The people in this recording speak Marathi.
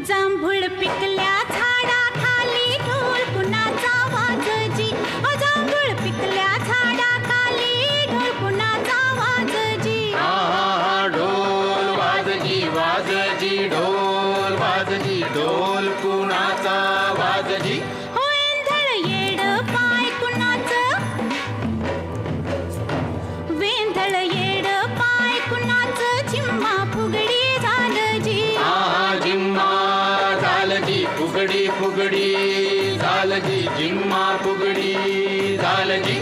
जांभूळ पिकल्या झाडाखाली ढोल कुणाचा वाजजी. जांभूळ पिकल्या झाडाखाली ढोल कुणाचा वाजजी. ढोल वाजजी वाजजी ढोल वाजजी ढोल कुणाचा वाजजी. वेंधळ येड पाय कुणाचं, वेंधळ येड पाय कुणाचं, झिम्मा फुगडी झालजी. झिम्मा झालजी फुगडी फुगडी झालजी झिम्मा फुगडी झालजी.